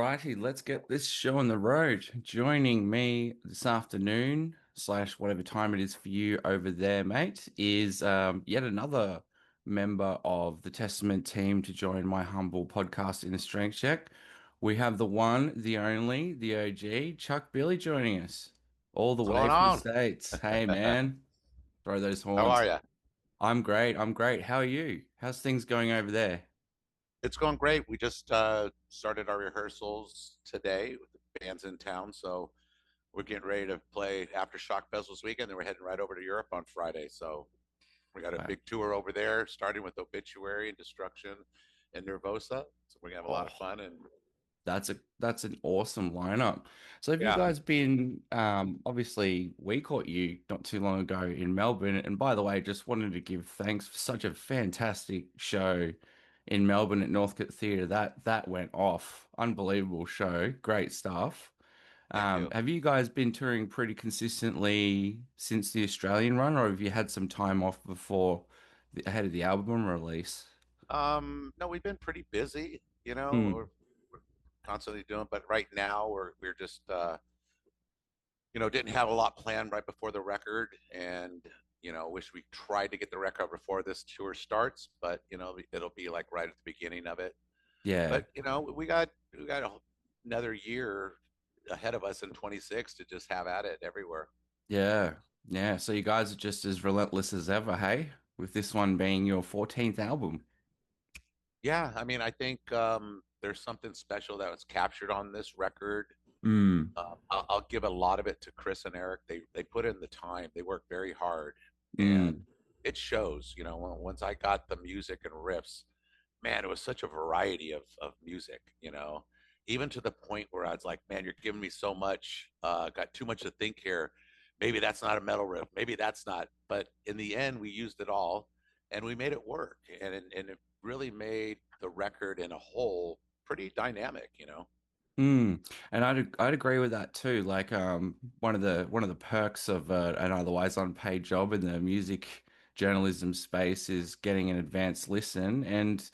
righty, let's get this show on the road. Joining me this afternoon, slash whatever time it is for you over there, mate, is yet another member of the Testament team to join my humble podcast in a strength check. We have the one, the only, the OG, Chuck Billy joining us all the What's way going from the on? States. Hey, man, throw those How horns. are you? I'm great. I'm great. How are you? How's things going over there? It's going great. We just started our rehearsals today with the bands in town, so we're getting ready to play Aftershock Fest this weekend. Then we're heading right over to Europe on Friday. So we got a big tour over there, starting with Obituary and Destruction and Nervosa. So we're gonna have a lot Oh. of fun. And That's an awesome lineup. So have you yeah, guys been obviously we caught you not too long ago in Melbourne, and by the way, just wanted to give thanks for such a fantastic show in Melbourne at Northcote Theatre. That went off. Unbelievable show. Great stuff. thank you. Have you guys been touring pretty consistently since the Australian run, or have you had some time off before ahead of the album release? No, we've been pretty busy. Hmm. We're constantly doing, but right now we're just didn't have a lot planned right before the record, and wish we tried to get the record before this tour starts, but it'll be like right at the beginning of it. Yeah. But we got another year ahead of us in 26 to just have at it everywhere. Yeah, yeah. So you guys are just as relentless as ever, hey? With this one being your 14th album. Yeah, I mean, I think there's something special that was captured on this record. Mm, I'll give a lot of it to Chris and Eric. They put in the time. They work very hard, and mm, it shows. Once I got the music and riffs, man, it was such a variety of music. Even to the point where I was like, man, you're giving me so much. Got too much to think here. Maybe that's not a metal riff. Maybe that's not. But in the end, we used it all, and we made it work, and it really made the record in a whole pretty dynamic. mm. And I'd agree with that too. Like one of the perks of an otherwise unpaid job in the music journalism space is getting an advanced listen. And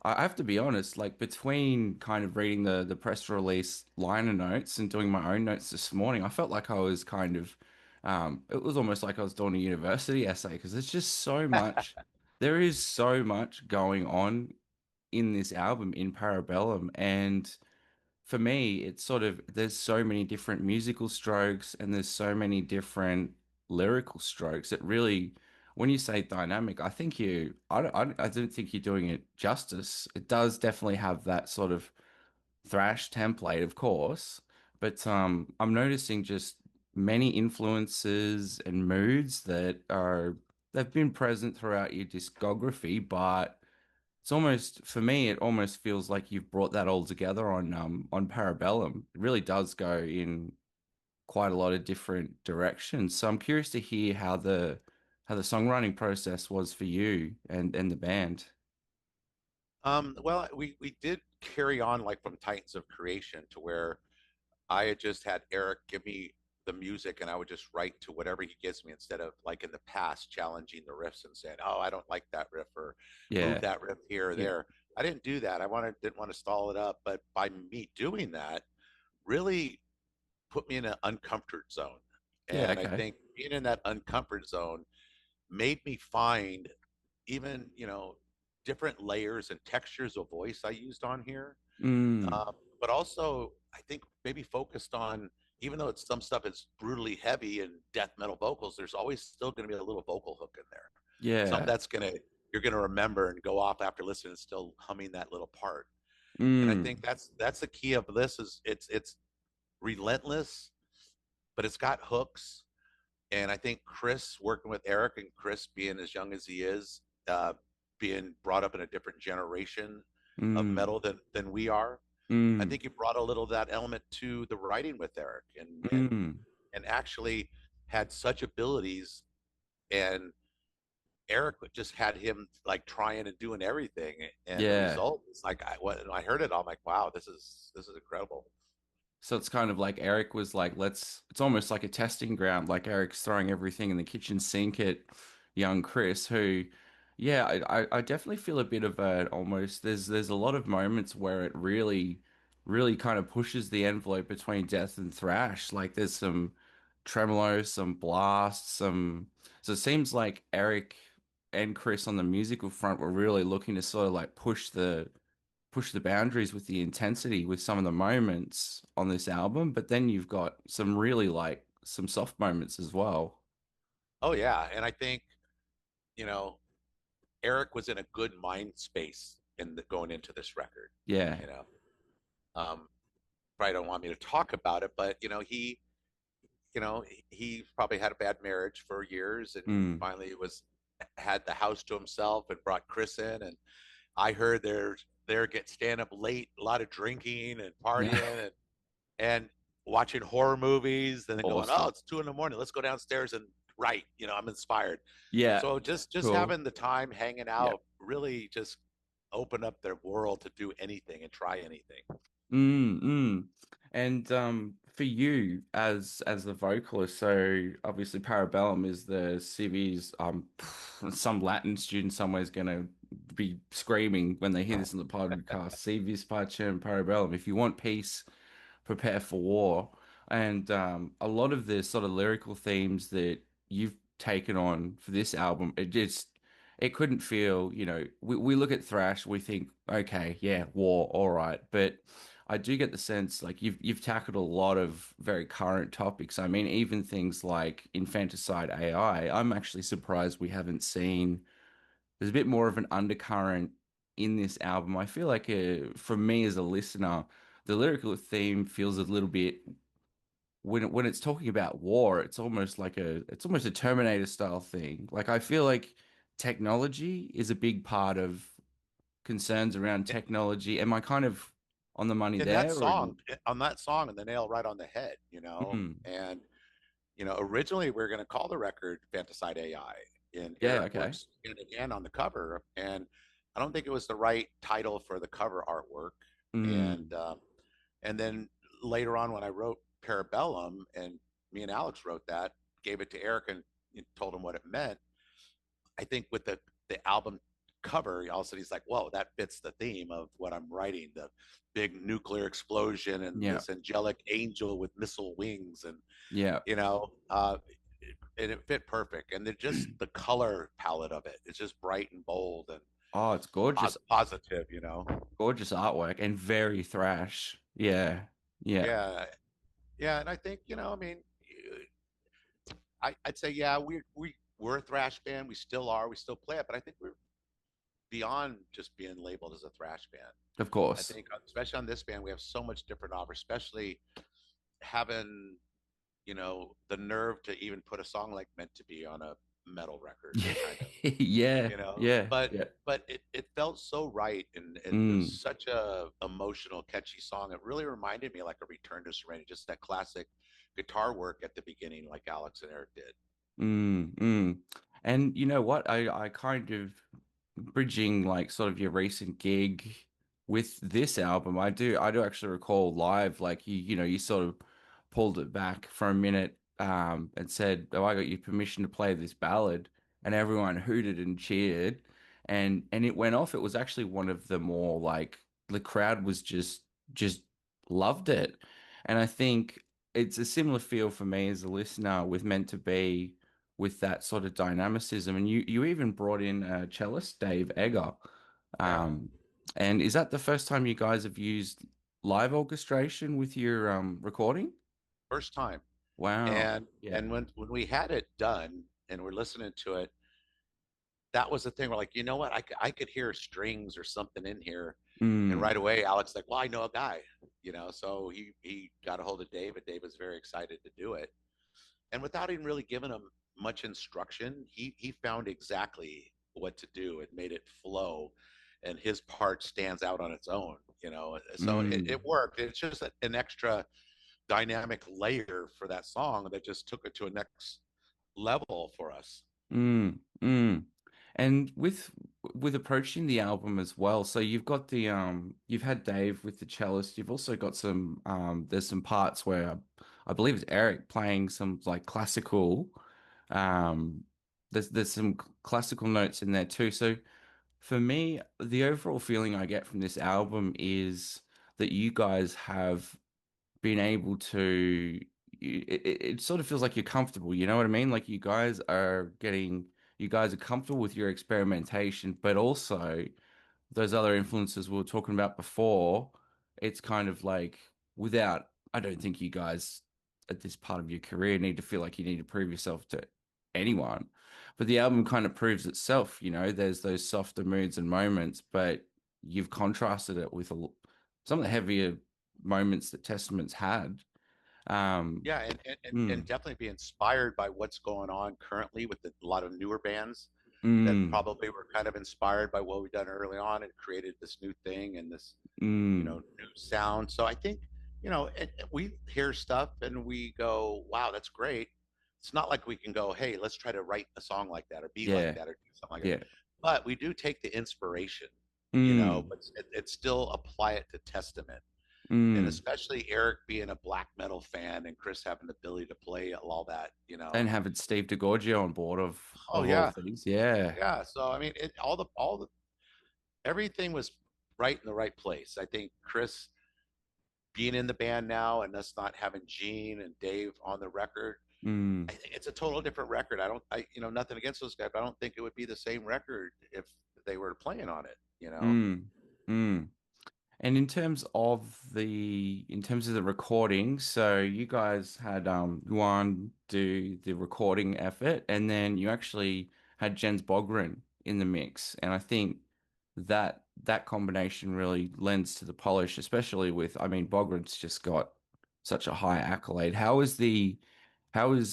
I have to be honest, like between kind of reading the press release liner notes and doing my own notes this morning, I felt like I was kind of it was almost like I was doing a university essay because there's just so much there is so much going on in this album in Parabellum, and for me it's sort of there's so many different musical strokes and there's so many different lyrical strokes. It really, when you say dynamic, I think I don't think you're doing it justice. It does definitely have that sort of thrash template, of course, but I'm noticing just many influences and moods that are they've been present throughout your discography, but it's almost, for me, it almost feels like you've brought that all together on Parabellum. It really does go in quite a lot of different directions. So I'm curious to hear how the songwriting process was for you and the band. Well, we did carry on like from Titans of Creation to where I had just had Eric give me the music and I would just write to whatever he gives me instead of like in the past challenging the riffs and saying, "Oh, I don't like that riff," or "Move Yeah. that riff here or Yeah. there." I didn't do that. Didn't want to stall it up, but by me doing that, really put me in an uncomfort zone. Yeah, And I okay. think being in that uncomfort zone made me find even, different layers and textures of voice I used on here. Mm, But also, I think maybe focused on, even though it's some stuff is brutally heavy and death metal vocals, there's always still going to be a little vocal hook in there. Some yeah. that's you're going to remember and go off after listening and still humming that little part. And I Mm, think that's the key of this is it's relentless, but it's got hooks. And I think Chris working with Eric and Chris being as young as he is, being brought up in a different generation of mm, metal than we are, I mm, think he brought a little of that element to the writing with Eric, mm. and actually had such abilities. And Eric just had him like trying and doing everything, and the Yeah. result is like when I heard it, I'm like, wow, this is incredible. So it's kind of like Eric was like, it's almost like a testing ground. Like Eric's throwing everything in the kitchen sink at young Chris, who, yeah, I definitely feel a bit of a almost, there's a lot of moments where it really really kind of pushes the envelope between death and thrash. Like there's some tremolo, some blasts, some. So it seems like Eric and Chris on the musical front were really looking to sort of like push the boundaries with the intensity with some of the moments on this album, but then you've got some really like some soft moments as well. Oh yeah, and I think you know Eric was in a good mind space going into this record. Yeah. You know, probably don't want me to talk about it, but he probably had a bad marriage for years, and Mm. finally was had the house to himself and brought Chris in. And I heard they're get stand up late, a lot of drinking and Yeah. partying and watching horror movies, and then going, oh, Awesome. it's 2 in the morning. Let's go downstairs and write. I'm inspired. Yeah. So just Cool. having the time hanging Yeah. out really just opened up their world to do anything and try anything. Mm, mm. And for you as the vocalist, so obviously Parabellum is the CV's some Latin student somewhere is gonna be screaming when they hear this in the podcast. CV's Pacem Parabellum. If you want peace, prepare for war. And a lot of the sort of lyrical themes that you've taken on for this album, it couldn't feel, we look at thrash, we think, okay, yeah, war, all right. But I do get the sense like you've tackled a lot of very current topics. I mean, even things like infanticide AI. I'm actually surprised we haven't seen there's a bit more of an undercurrent in this album. I feel like for me as a listener, the lyrical theme feels a little bit when it's talking about war, it's almost a Terminator style thing. Like I feel like technology is a big part of concerns around technology. Am I kind of on the money In that there or song, on that song, and the nail right on the head. mm, And originally we are going to call the record Fantaside AI, and yeah, Eric okay. works in again on the cover, and I don't think it was the right title for the cover artwork. Mm, And then later on, when I wrote Parabellum, and me and Alex wrote that, gave it to Eric and told him what it meant. I think with the album cover, all of a sudden he's like, "Whoa, that fits the theme of what I'm writing." The big nuclear explosion and yeah, this angelic angel with missile wings, and yeah. you know, uh, and it fit perfect. And they're just the color palette of it. It's just bright and bold and Oh, it's gorgeous, positive. gorgeous artwork and very thrash. Yeah, yeah, Yeah, yeah. And I think I mean, I'd say yeah, we're a thrash band. We still are. We still play it, but I think we're beyond just being labeled as a thrash band. of I course. think, especially on this band, we have so much different offer, especially having, the nerve to even put a song like Meant to Be on a metal record, kind of, Yeah, you know. yeah, But yeah. but it felt so right, and it was Mm, such a emotional, catchy song. It really reminded me like a Return to Serenity, just that classic guitar work at the beginning, like Alex and Eric did. mm. And you know what? I kind of bridging like sort of your recent gig with this album. I do actually recall live, like you sort of pulled it back for a minute, and said, "Oh, I got your permission to play this ballad," and everyone hooted and cheered, and it went off. It was actually one of the more like the crowd was just loved it, and I think it's a similar feel for me as a listener with Meant to Be with that sort of dynamicism. And you even brought in cellist Dave Egger. Yeah, Um, and is that the first time you guys have used live orchestration with your recording? first time. Wow. Yeah. And when we had it done and we're listening to it, that was the thing. We're like, you know what? I could hear strings or something in here. And Mm, right away, Alex like, well, I know a guy, so he got a hold of Dave, and Dave was very excited to do it. And without even really giving him much instruction, he found exactly what to do. It made it flow, and his part stands out on its own. So it mm. worked. It's just an extra dynamic layer for that song that just took it to a next level for us. Mm, mm. And with approaching the album as well, so you've got you've had Dave with the cellist, you've also got some there's some parts where I believe it's Eric playing some like classical um there's some classical notes in there too. So for me, the overall feeling I get from this album is that you guys have been able to it sort of feels like you're comfortable, you know what I mean? Like you guys are comfortable with your experimentation, but also those other influences we were talking about before, it's kind of like without, I don't think you guys at this part of your career need to feel like you need to prove yourself to anyone. But the album kind of proves itself, you know, there's those softer moods and moments, but you've contrasted it with some of the heavier moments that Testament's had. Um, Yeah, and mm, definitely be inspired by what's going on currently with a lot of newer bands that mm, probably were kind of inspired by what we've done early on and created this new thing and this, mm, new sound. So I think, we hear stuff and we go, wow, that's great. It's not like we can go, hey, let's try to write a song like that or be like yeah, that or do something like that. yeah, But we do take the inspiration, mm, but it still apply it to Testament. And mm. especially Eric being a black metal fan and Chris having the ability to play all that. And having Steve DeGorgio on board Oh of all yeah, things, yeah. yeah. So I mean, all the everything was right in the right place. I think Chris being in the band now and us not having Gene and Dave on the record, Mm, I think it's a total different record. Nothing against those guys, but I don't think it would be the same record if they were playing on it. mm, mm. And in terms of the recording, so you guys had Luan do the recording effort, and then you actually had Jens Bogren in the mix. And I think that combination really lends to the polish, especially with, I mean, Bogren's just got such a high accolade. How is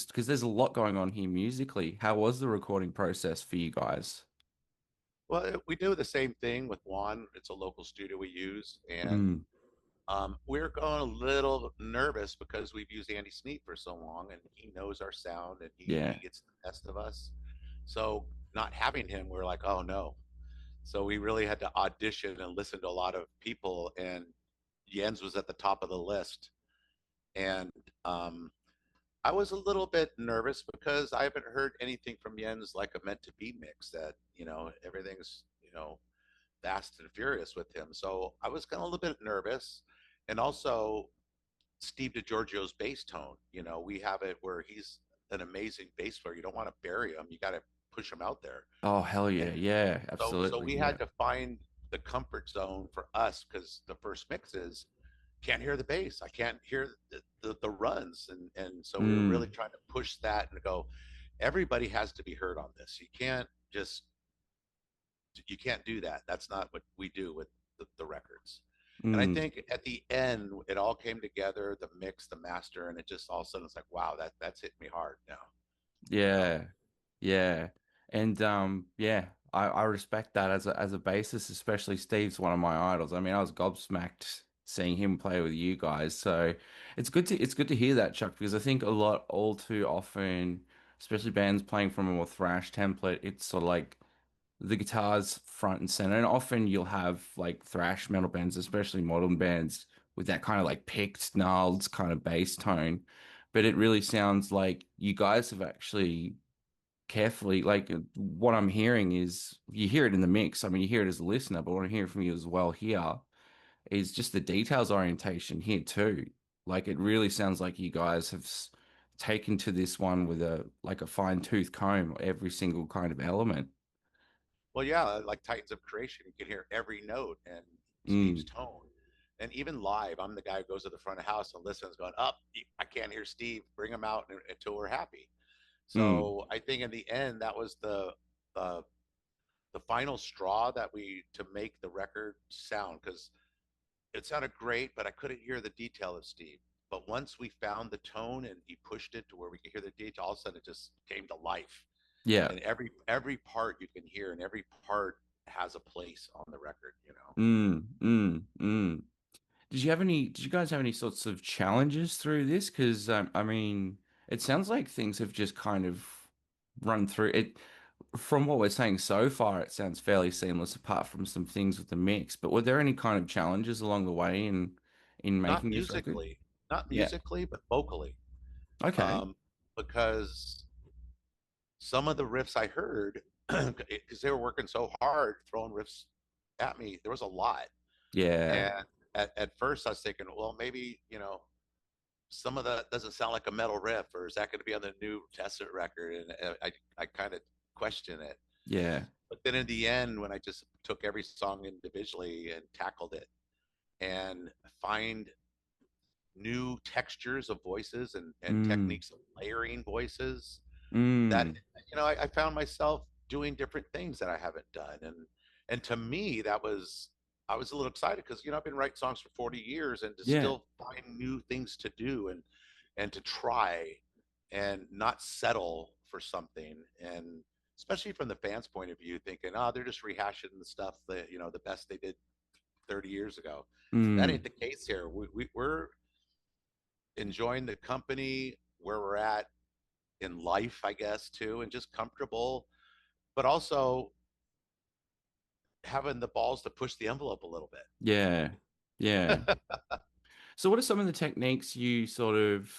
because there's a lot going on here musically. How was the recording process for you guys? Well, we do the same thing with Juan. It's a local studio we use, and Mm, we're going a little nervous because we've used Andy Sneap for so long, and he knows our sound, and he yeah. gets the best of us. So not having him, we're like, oh no. So we really had to audition and listen to a lot of people, and Jens was at the top of the list. And I was a little bit nervous because I haven't heard anything from Jens like a meant to be mix that, everything's, fast and furious with him. So I was kind of a little bit nervous. And also Steve DiGiorgio's bass tone, we have it where he's an amazing bass player. You don't want to bury him. You got to push him out there. Oh, hell And yeah. Yeah, so absolutely. we Yeah. had to find the comfort zone for us because the first mix is can't hear the bass. I can't hear the runs. And so we were really Mm, trying to push that and go, everybody has to be heard on this. You can't do that. That's not what we do with the records. And I mm, think at the end, it all came together, the mix, the master, and it just all of a sudden it's like, wow, that's hitting me hard now, you know? yeah. Yeah. And yeah, I respect that as a bassist, especially Steve's one of my idols. I mean, I was gobsmacked seeing him play with you guys. So it's good to hear that, Chuck, because I think all too often, especially bands playing from a more thrash template, it's sort of like the guitar's front and center. And often you'll have like thrash metal bands, especially modern bands, with that kind of like picked, gnarled kind of bass tone. But it really sounds like you guys have actually carefully, like what I'm hearing is you hear it in the mix. I mean, you hear it as a listener, but what I'm hearing from you as well here is just the details orientation here too. Like it really sounds like you guys have taken to this one with a like a fine tooth comb, every single kind of element. Well, yeah, like Titans of Creation, you can hear every note and Steve's Mm, tone. And even live, I'm the guy who goes to the front of the house and listens, going, up, I can't hear Steve. Bring him out until we're happy. mm, So I think in the end, that was uh, the final straw that we to make the record sound because it sounded great, but I couldn't hear the detail of Steve. But once we found the tone and he pushed it to where we could hear the detail, all of a sudden it just came to life. yeah. And every part you can hear, and every part has a place on the record. Did you guys have any sorts of challenges through this? Because I mean, it sounds like things have just kind of run through it. From what we're saying so far, it sounds fairly seamless, apart from some things with the mix. But were there any kind of challenges along the way in Not making this record? musically, not Yeah. musically, but vocally, Okay. because some of the riffs I heard, because they were working so hard, throwing riffs at me, there was a lot. Yeah. And at first I was thinking, well, maybe, some of that doesn't sound like a metal riff, or is that going to be on the new Testament record? And I kind of question it. Yeah. But then in the end, when I just took every song individually and tackled it and find new textures of voices and Mm. techniques of layering voices, that Mm. I found myself doing different things that I haven't done, and to me that was, I was a little excited because I've been writing songs for 40 years, and to Yeah. still find new things to do and to try and not settle for something, and especially from the fans' point of view, thinking, oh, they're just rehashing the stuff that the best they did 30 years ago. That ain't Mm. the case here. We're enjoying the company where we're at in life, I guess, too, and just comfortable, but also having the balls to push the envelope a little Yeah. Yeah. bit. So what are some of the techniques you sort of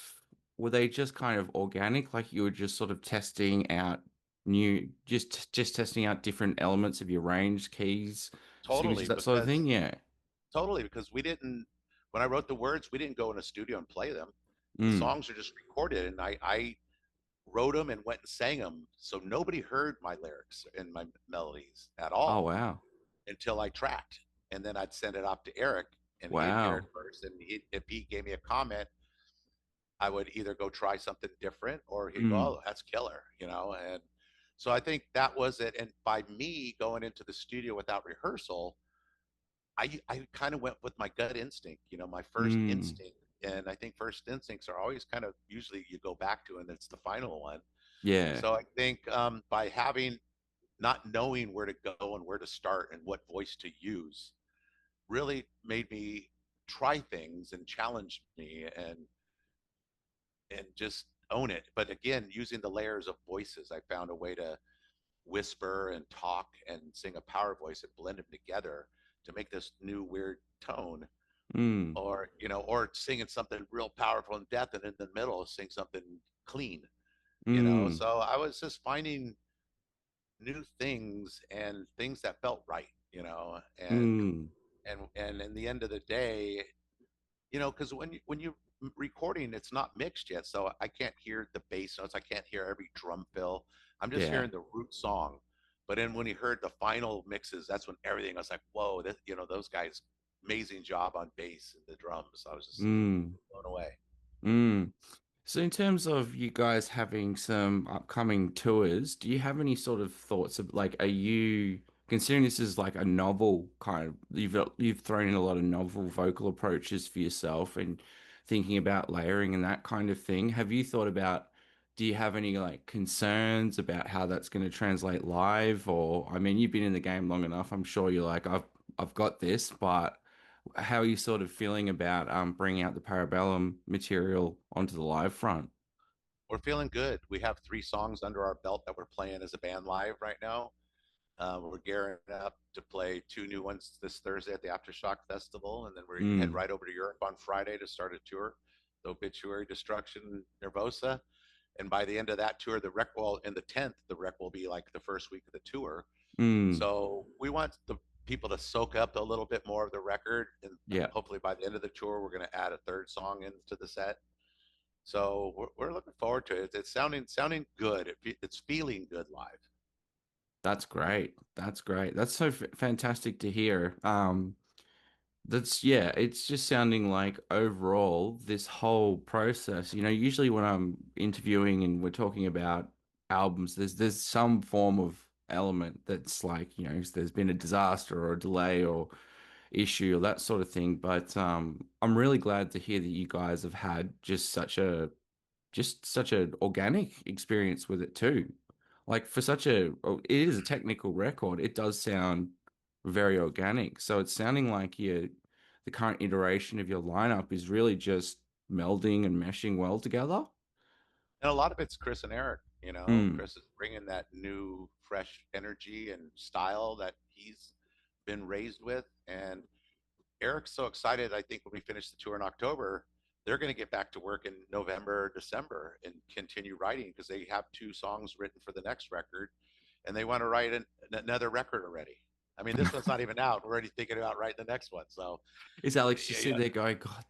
were they just kind of organic, like you were just sort of testing out new just testing out different elements of your range, keys, signatures, totally, that sort of thing? because Yeah. we didn't, when I wrote the words, we didn't go in a studio and play them. The Mm. songs are just recorded, and I wrote them and went and sang them, so nobody heard my lyrics and my melodies at Oh all wow. until I tracked, and then I'd send it off to Eric, and he'd hear it Wow. first, and if he gave me a comment, I would either go try something different, or he'd go, Mm. "Oh, that's killer." And so I think that was it. And by me going into the studio without rehearsal, I kind of went with my gut instinct, my first Mm. instinct. And I think first instincts are always kind of usually you go back to, and it's the final one. Yeah. So I think by having not knowing where to go and where to start and what voice to use really made me try things and challenge me and just own it. But again, using the layers of voices, I found a way to whisper and talk and sing a power voice and blend them together to make this new weird tone. Mm. Or singing something real powerful in death, and in the middle sing something clean. Mm. So I was just finding new things and things that felt right. Mm. And in the end of the day, because when you recording, it's not mixed yet, so I can't hear the bass notes, I can't hear every drum fill, I'm just Yeah. hearing the root song. But then when he heard the final mixes, that's when everything, I was like, whoa, those guys, amazing job on bass and the drums. I was just Mm. blown away. Mm. So, in terms of you guys having some upcoming tours, do you have any sort of thoughts of like, are you considering this is like a novel kind of you've thrown in a lot of novel vocal approaches for yourself and thinking about layering and that kind of thing? Have you thought about, do you have any like concerns about how that's going to translate live? Or, I mean, you've been in the game long enough. I'm sure you're like, I've got this, but how are you sort of feeling about bringing out the Parabellum material onto the live front? We're feeling good. We have 3 songs under our belt that we're playing as a band live right now. We're gearing up to play 2 new ones this Thursday at the Aftershock Festival, and then we head Mm, right over to Europe on Friday to start a tour, the Obituary, Destruction, Nervosa. And by the end of that tour, the rec will, in the 10th, the rec will be like the first week of the tour. mm, So we want the people to soak up a little bit more of the record, and yeah, hopefully by the end of the tour, we're going to add a third song into the set. So we're looking forward to it. It's sounding good. It's feeling good live. that's great. That's great. That's so f fantastic to hear. That's yeah, it's just sounding like overall this whole process, usually when I'm interviewing and we're talking about albums, there's some form of element that's like, there's been a disaster or a delay or issue or that sort of thing. But I'm really glad to hear that you guys have had just such an organic experience with it too. Like for it is a technical record. It does sound very organic. So it's sounding like the current iteration of your lineup is really just melding and meshing well together. And a lot of it's Chris and Eric. Mm, Chris is bringing that new, fresh energy and style that he's been raised with, and Eric's so excited. I think when we finish the tour in October, they're going to get back to work in November, December, and continue writing because they have 2 songs written for the next record, and they want to write another record already. I mean, this one's not even out. We're already thinking about writing the next one. So, Is Alex just yeah, sitting there going, God,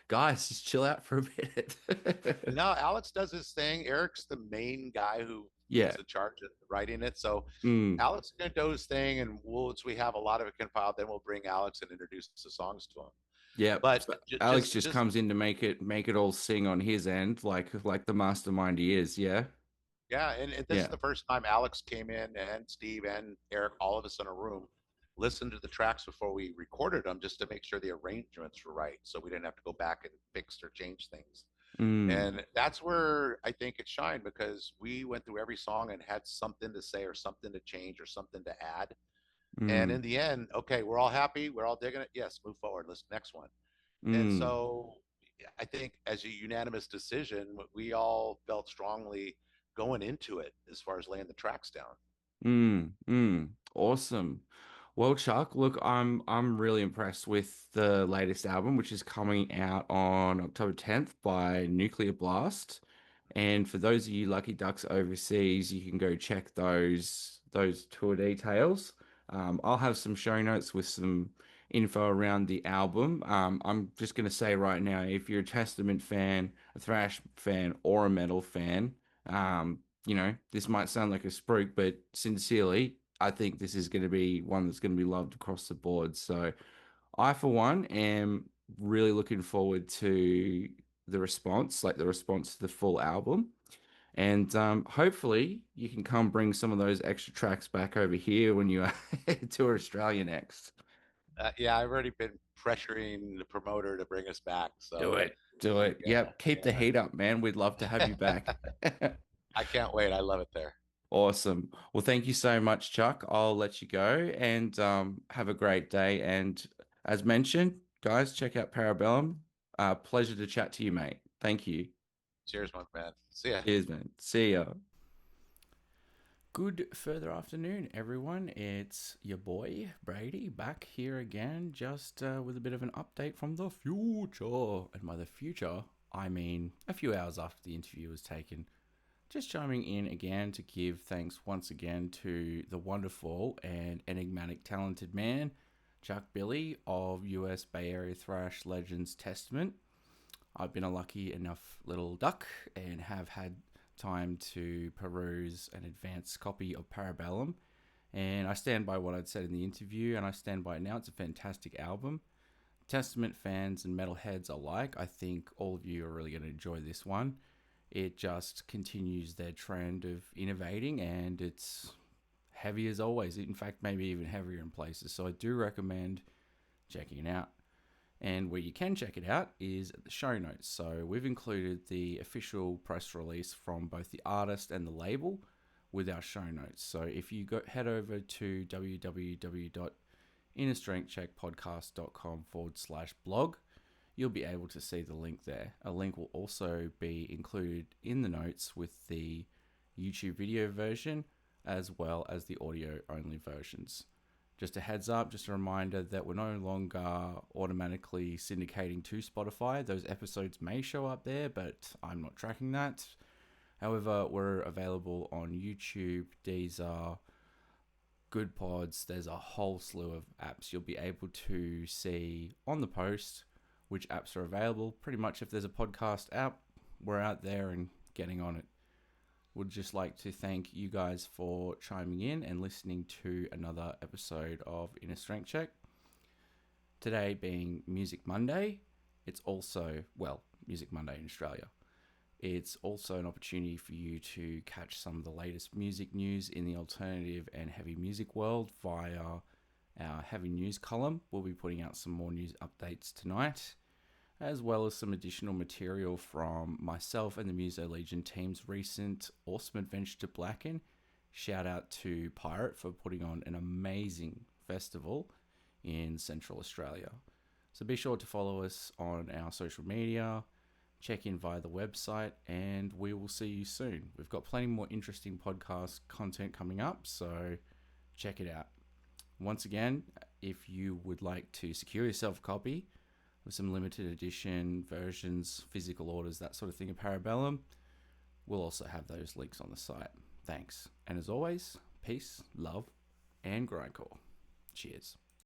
guys, just chill out for a minute? no, Alex does his thing. Eric's the main guy who Yeah. leads the charge of writing it. So Mm, Alex is going to do his thing, and once we have a lot of it compiled, then we'll bring Alex and introduce the songs to him. yeah. But So Alex just just comes in to make it all sing on his end, like the mastermind he is. Yeah. yeah, and this is Yeah. the first time Alex came in, and Steve and Eric, all of us in a room, listened to the tracks before we recorded them, just to make sure the arrangements were right, so we didn't have to go back and fix or change things. Mm, And that's where I think it shined, because we went through every song and had something to say or something to change or something to add. And mm, in the end, okay, we're all happy, we're all digging it. Yes, move forward. Let's next one. And mm. so I think as a unanimous decision, we all felt strongly going into it as far as laying the tracks down. Awesome. Well, Chuck, look, I'm really impressed with the latest album, which is coming out on October 10th by Nuclear Blast. And for those of you lucky ducks overseas, you can go check those tour details. I'll have some show notes with some info around the album. I'm just gonna say right now, if you're a Testament fan, a Thrash fan, or a metal fan, this might sound like a spruik, but sincerely, I think this is going to be one that's going to be loved across the board. So I, for one, am really looking forward to the response to the full album. And hopefully you can come bring some of those extra tracks back over here when you tour Australia next. Yeah, I've already been pressuring the promoter to bring us back. Do So it. Do it. Yep. Keep the yeah, heat up, man. We'd love to have you back. I can't wait. I love it there. Awesome. Well, thank you so much, Chuck. I'll let you go and have a great day. And as mentioned, guys, check out Parabellum. Pleasure to chat to you, mate. Thank you. Cheers, my man. See ya. Cheers, man. See ya. Good further afternoon, everyone. It's your boy Brady back here again, just with a bit of an update from the future. And by the future, I mean a few hours after the interview was taken. Just chiming in again to give thanks once again to the wonderful and enigmatic talented man, Chuck Billy of US Bay Area thrash legends Testament. I've been a lucky enough little duck and have had time to peruse an advanced copy of Parabellum. And I stand by what I'd said in the interview, and I stand by it now. It's a fantastic album. Testament fans and metalheads alike, I think all of you are really going to enjoy this one. It just continues their trend of innovating, and it's heavy as always. In fact, maybe even heavier in places. So I do recommend checking it out. And where you can check it out is at the show notes. So we've included the official press release from both the artist and the label with our show notes. So if you head over to www.innerstrengthcheckpodcast.com/blog, you'll be able to see the link there. A link will also be included in the notes with the YouTube video version as well as the audio only versions. Just a heads up, just a reminder that we're no longer automatically syndicating to Spotify. Those episodes may show up there, but I'm not tracking that. However, we're available on YouTube, Deezer, Good Pods. There's a whole slew of apps. You'll be able to see on the post which apps are available. Pretty much if there's a podcast app, we're out there and getting on it. Would just like to thank you guys for chiming in and listening to another episode of Inner Strength Check. Today being Music Monday, it's also, well, Music Monday in Australia. It's also an opportunity for you to catch some of the latest music news in the alternative and heavy music world via our heavy news column. We'll be putting out some more news updates tonight, as well as some additional material from myself and the Muso Legion team's recent awesome adventure to Blacken. Shout out to Pirate for putting on an amazing festival in Central Australia. So be sure to follow us on our social media, check in via the website, and we will see you soon. We've got plenty more interesting podcast content coming up, so check it out. Once again, if you would like to secure yourself a copy with some limited edition versions, physical orders, that sort of thing of Parabellum, we'll also have those links on the site. Thanks. And as always, peace, love, and grindcore. Cheers.